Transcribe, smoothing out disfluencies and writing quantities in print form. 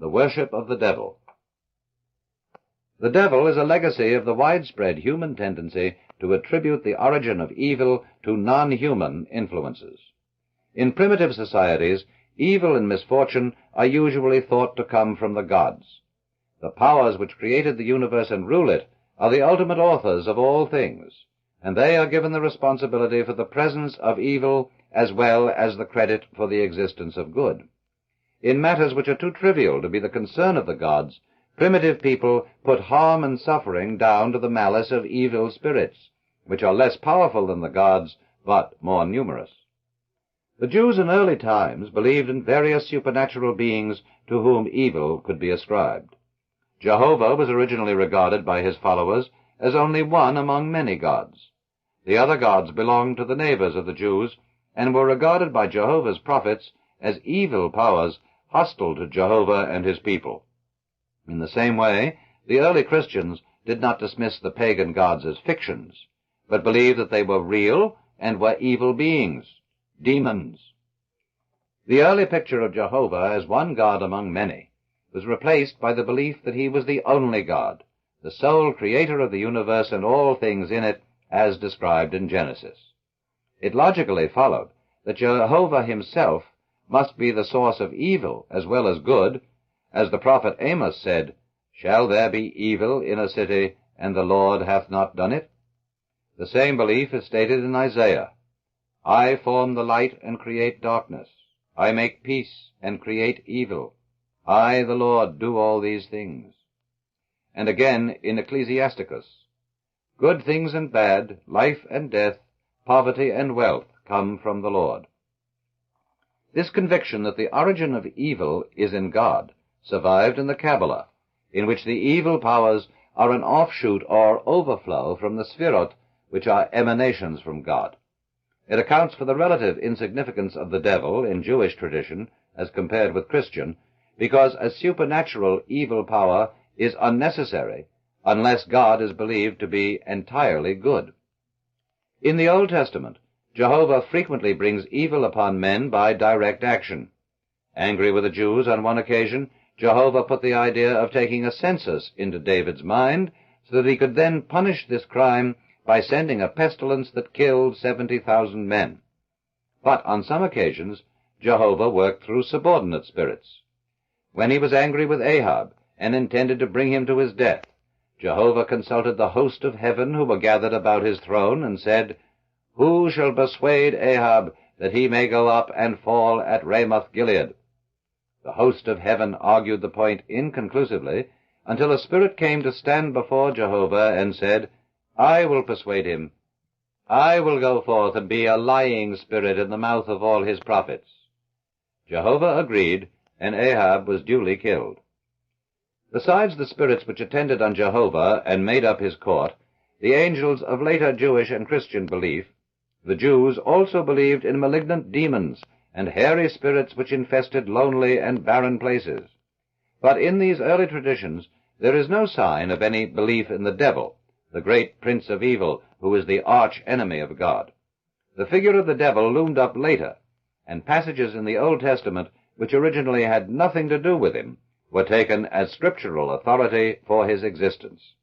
The worship of the devil. The devil is a legacy of the widespread human tendency to attribute the origin of evil to non-human influences. In primitive societies, evil and misfortune are usually thought to come from the gods. The powers which created the universe and rule it are the ultimate authors of all things, and they are given the responsibility for the presence of evil as well as the credit for the existence of good. In matters which are too trivial to be the concern of the gods, primitive people put harm and suffering down to the malice of evil spirits, which are less powerful than the gods, but more numerous. The Jews in early times believed in various supernatural beings to whom evil could be ascribed. Jehovah was originally regarded by his followers as only one among many gods. The other gods belonged to the neighbors of the Jews and were regarded by Jehovah's prophets as evil powers hostile to Jehovah and his people. In the same way, the early Christians did not dismiss the pagan gods as fictions, but believed that they were real and were evil beings, demons. The early picture of Jehovah as one God among many was replaced by the belief that he was the only God, the sole creator of the universe and all things in it, as described in Genesis. It logically followed that Jehovah himself must be the source of evil as well as good, as the prophet Amos said, "Shall there be evil in a city, and the Lord hath not done it?" The same belief is stated in Isaiah. "I form the light and create darkness. I make peace and create evil. I, the Lord, do all these things." And again in Ecclesiasticus, "Good things and bad, life and death, poverty and wealth come from the Lord." This conviction that the origin of evil is in God survived in the Kabbalah, in which the evil powers are an offshoot or overflow from the Sphirot, which are emanations from God. It accounts for the relative insignificance of the devil in Jewish tradition as compared with Christian, because a supernatural evil power is unnecessary unless God is believed to be entirely good. In the Old Testament, Jehovah frequently brings evil upon men by direct action. Angry with the Jews on one occasion, Jehovah put the idea of taking a census into David's mind so that he could then punish this crime by sending a pestilence that killed 70,000 men. But on some occasions, Jehovah worked through subordinate spirits. When he was angry with Ahab and intended to bring him to his death, Jehovah consulted the host of heaven who were gathered about his throne and said, "Who shall persuade Ahab that he may go up and fall at Ramoth-Gilead?" The host of heaven argued the point inconclusively until a spirit came to stand before Jehovah and said, "I will persuade him. I will go forth and be a lying spirit in the mouth of all his prophets." Jehovah agreed, and Ahab was duly killed. Besides the spirits which attended on Jehovah and made up his court, the angels of later Jewish and Christian belief, the Jews also believed in malignant demons and hairy spirits which infested lonely and barren places. But in these early traditions, there is no sign of any belief in the devil, the great prince of evil who is the arch enemy of God. The figure of the devil loomed up later, and passages in the Old Testament which originally had nothing to do with him were taken as scriptural authority for his existence.